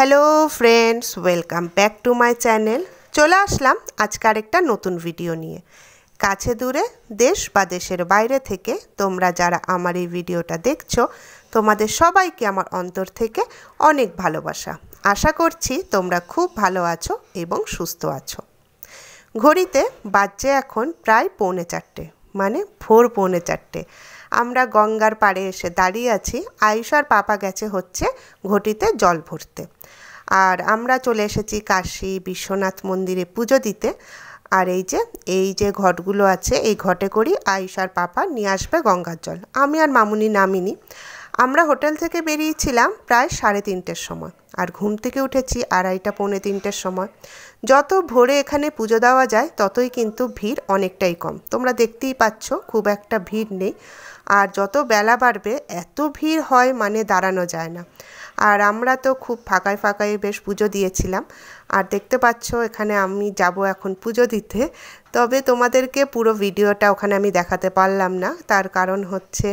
Hello friends, welcome back to my channel. চলে আসলাম আজকে আরেকটা নতুন ভিডিও নিয়ে। কাছে দূরে দেশ বা দেশের বাইরে থেকে তোমরা যারা আমার এই ভিডিওটা দেখছো, তোমাদের সবাইকে আমার অন্তর থেকে অনেক ভালোবাসা। আশা করছি তোমরা খুব ভালো আছো এবং সুস্থ আছো। ঘড়িতে বাজছে এখন প্রায় 3:45, মানে ভোর 3:45। আমরা গঙ্গার পাড়ে এসে দাঁড়িয়ে আছি। আয়ুষার পাপা গেছে হচ্ছে ঘটিতে জল ভরতে, আর আমরা চলে এসেছি কাশী বিশ্বনাথ মন্দিরে পুজো দিতে। আর এই যে ঘটগুলো আছে, এই ঘটে করি আয়ুষার পাপা নিয়ে আসবে গঙ্গার জল। আমি আর মামুনি নামিনি। আমরা হোটেল থেকে বেরিয়েছিলাম প্রায় 3:30-র সময়, আর ঘুম থেকে উঠেছি 2:30 পৌনে 3টের সময়। যত ভোরে এখানে পুজো দেওয়া যায় ততই কিন্তু ভিড় অনেকটাই কম। তোমরা দেখতেই পাচ্ছ খুব একটা ভিড় নেই। আর যত বেলা বাড়বে এত ভিড় হয়, মানে দাঁড়ানো যায় না। আর আমরা তো খুব ফাঁকায় ফাঁকায় বেশ পুজো দিয়েছিলাম। আর দেখতে পাচ্ছ এখানে আমি যাব এখন পুজো দিতে। তবে তোমাদেরকে পুরো ভিডিওটা ওখানে আমি দেখাতে পারলাম না, তার কারণ হচ্ছে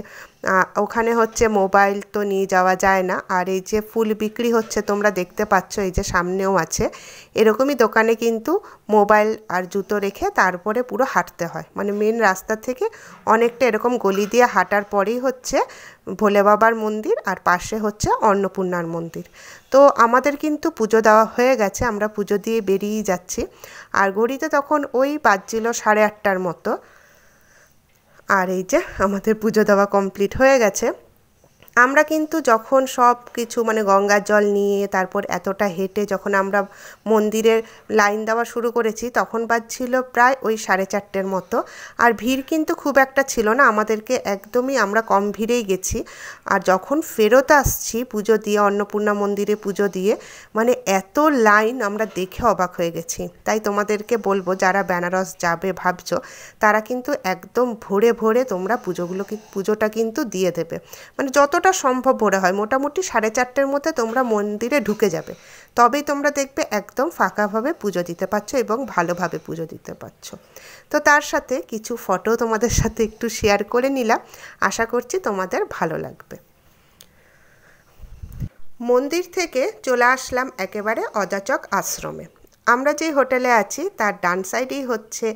ওখানে হচ্ছে মোবাইল তো নিয়ে যাওয়া যায় না। আর এই যে ফুল বিক্রি হচ্ছে তোমরা দেখতে পাচ্ছ, এই যে সামনেও আছে, এরকমই দোকানে কিন্তু মোবাইল আর জুতো রেখে তারপরে পুরো হাঁটতে হয়। মানে মেন রাস্তা থেকে অনেকটা এরকম গলি দিয়ে হাঁটার পরেই হচ্ছে ভোলে বাবার মন্দির, আর পাশে হচ্ছে অন্নপূর্ণার মন্দির। তো আমাদের কিন্তু পুজো দেওয়া হয়ে গেছে, আমরা পুজো দিয়ে বেরিয়ে যাচ্ছি। আর ঘড়িতে তখন ওই বাজছিল 8:30টার মতো। আর এই যে আমাদের পুজো দেওয়া কমপ্লিট হয়ে গেছে। আমরা কিন্তু যখন সব কিছু মানে গঙ্গার জল নিয়ে তারপর এতটা হেঁটে যখন আমরা মন্দিরের লাইন দেওয়া শুরু করেছি, তখন বাজছিল প্রায় ওই 4:30-র মতো। আর ভিড় কিন্তু খুব একটা ছিল না, আমাদেরকে একদমই আমরা কম ভিড়েই গেছি। আর যখন ফেরত আসছি পুজো দিয়ে, অন্নপূর্ণা মন্দিরে পুজো দিয়ে, মানে এত লাইন আমরা দেখে অবাক হয়ে গেছি। তাই তোমাদেরকে বলবো যারা বেনারস যাবে ভাবছো, তারা কিন্তু একদম ভোরে ভোরে তোমরা পুজোটা কিন্তু দিয়ে দেবে। মানে যতটা সম্ভব ভোরে হয়, মোটামুটি 4:30-র মধ্যে তোমরা মন্দিরে ঢুকে যাবে, তবেই তোমরা দেখবে একদম ফাঁকাভাবে পুজো দিতে পারছো এবং ভালোভাবে পুজো দিতে পারছো। তো তার সাথে কিছু ফটো তোমাদের সাথে একটু শেয়ার করে নিলাম, আশা করছি তোমাদের ভালো লাগবে। মন্দির থেকে চলে আসলাম একেবারে অযাচক আশ্রমে। আমরা যে হোটেলে আছি তার ডান সাইডেই হচ্ছে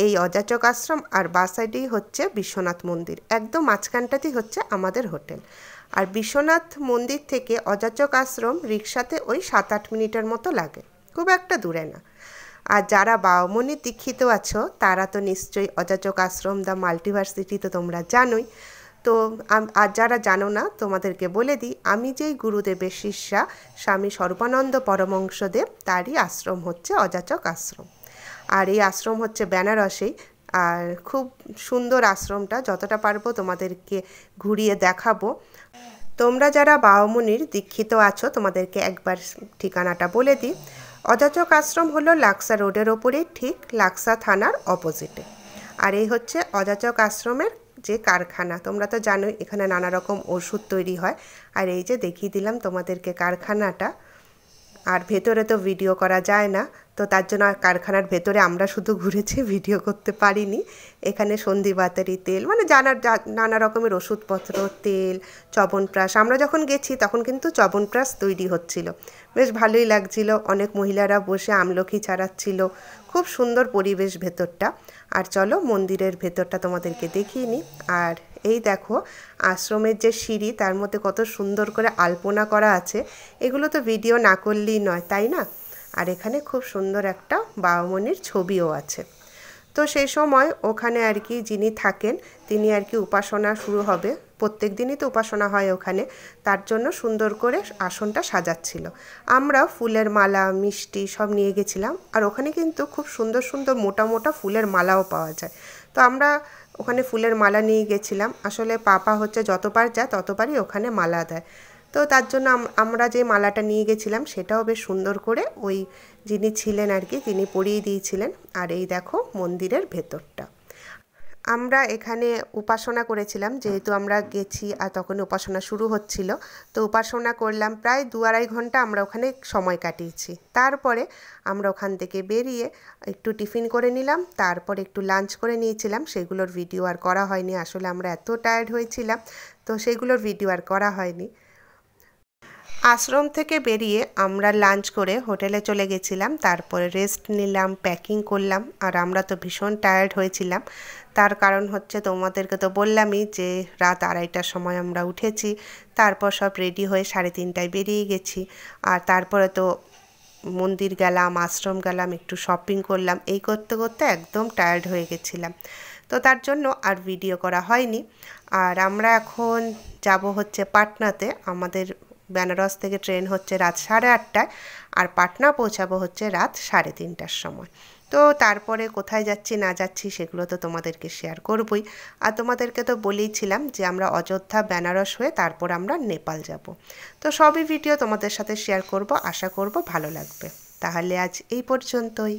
এই অযাচক আশ্রম, আর বাঁ সাইডেই হচ্ছে বিশ্বনাথ মন্দির। একদম মাঝখানটাতেই হচ্ছে আমাদের হোটেল। আর বিশ্বনাথ মন্দির থেকে অযাচক আশ্রম রিক্সাতে ওই 7-8 মিনিটের মতো লাগে, খুব একটা দূরে না। আর যারা বামুনি দীক্ষিত আছো তারা তো নিশ্চয়ই অযাচক আশ্রম দ্য মাল্টিভার্সিটি তো তোমরা জানোই। তো আর যারা জানো না তোমাদেরকে বলে দিই, আমি যেই গুরুদেবের শিষ্যা স্বামী সর্বানন্দ পরমহংসদেব, তারই আশ্রম হচ্ছে অযাচক আশ্রম। আর এই আশ্রম হচ্ছে বেনারসেই। আর খুব সুন্দর আশ্রমটা, যতটা পারবো তোমাদেরকে ঘুরিয়ে দেখাবো। তোমরা যারা বামুনির দীক্ষিত আছো তোমাদেরকে একবার ঠিকানাটা বলে দিই। অযাচক আশ্রম হলো লাক্সা রোডের ওপরে, ঠিক লাক্সা থানার অপোজিটে। আর এই হচ্ছে অযাচক আশ্রমের যে কারখানা। তোমরা তো জানোই এখানে নানা রকম ওষুধ তৈরি হয়। আর এই যে দেখিয়ে দিলাম তোমাদেরকে কারখানাটা। আর ভেতরে তো ভিডিও করা যায় না, তো তার জন্য কারখানার ভেতরে আমরা শুধু ঘুরেছি, ভিডিও করতে পারিনি। এখানে সন্ধিবাতারি তেল, মানে নানা রকমের ওষুধপত্র, তেল, চবনপ্রাশ। আমরা যখন গেছি তখন কিন্তু চবনপ্রাশ তৈরি হচ্ছিল, বেশ ভালোই লাগছিল। অনেক মহিলারা বসে আমলকি ছাড়াচ্ছিল, খুব সুন্দর পরিবেশ ভেতরটা। আর চলো মন্দিরের ভেতরটা তোমাদেরকে দেখিয়ে নিই। আর এই দেখো আশ্রমের যে সিঁড়ি, তার মধ্যে কত সুন্দর করে আলপনা করা আছে। এগুলো তো ভিডিও না করলেই নয়, তাই না? আর এখানে খুব সুন্দর একটা বাবামণির ছবিও আছে। তো সেই সময় ওখানে আর কি যিনি থাকেন তিনি আর কি উপাসনা শুরু হবে, প্রত্যেক দিনই তো উপাসনা হয় ওখানে, তার জন্য সুন্দর করে আসনটা সাজাচ্ছিল। আমরা ফুলের মালা, মিষ্টি সব নিয়ে গেছিলাম। আর ওখানে কিন্তু খুব সুন্দর সুন্দর মোটা মোটা ফুলের মালাও পাওয়া যায়। তো আমরা ওখানে ফুলের মালা নিয়ে গেছিলাম। আসলে পাপা হচ্ছে যতবার যায় ততবারই ওখানে মালা দেয়। তো তার জন্য আমরা যে মালাটা নিয়ে গেছিলাম সেটাও বেশ সুন্দর করে ওই যিনি ছিলেন আর কি তিনি পরিয়ে দিয়েছিলেন। আর এই দেখো মন্দিরের ভেতরটা। আমরা এখানে উপাসনা করেছিলাম, যেহেতু আমরা গেছি আর তখন উপাসনা শুরু হচ্ছিল। তো উপাসনা করলাম প্রায় 2-2.5 ঘন্টা আমরা ওখানে সময় কাটিয়েছি। তারপরে আমরা ওখান থেকে বেরিয়ে একটু টিফিন করে নিলাম, তারপর একটু লাঞ্চ করে নিয়েছিলাম। সেগুলোর ভিডিও আর করা হয়নি, আসলে আমরা এত টায়ার্ড হয়েছিলাম, তো সেগুলোর ভিডিও আর করা হয়নি। আশ্রম থেকে বেরিয়ে আমরা লাঞ্চ করে হোটেলে চলে গেছিলাম, তারপরে রেস্ট নিলাম, প্যাকিং করলাম। আর আমরা তো ভীষণ টায়ার্ড হয়েছিলাম, তার কারণ হচ্ছে তোমাদেরকে তো বললামই যে রাত 2:30টার সময় আমরা উঠেছি, তারপর সব রেডি হয়ে 3:30টায় বেরিয়ে গেছি। আর তারপরে তো মন্দির গেলাম, আশ্রম গেলাম, একটু শপিং করলাম, এই করতে করতে একদম টায়ার্ড হয়ে গেছিলাম। তো তার জন্য আর ভিডিও করা হয়নি। আর আমরা এখন যাব হচ্ছে পাটনাতে। আমাদের বেনারস থেকে ট্রেন হচ্ছে রাত 8:30টায়, আর পাটনা পৌঁছাবো হচ্ছে রাত 3:30টার সময়। তো তারপরে কোথায় যাচ্ছি না যাচ্ছি সেগুলো তো তোমাদেরকে শেয়ার করবই। আর তোমাদেরকে তো বলেইছিলাম যে আমরা অযোধ্যা বেনারস হয়ে তারপর আমরা নেপাল যাব। তো সবই ভিডিও তোমাদের সাথে শেয়ার করব, আশা করব ভালো লাগবে। তাহলে আজ এই পর্যন্তই।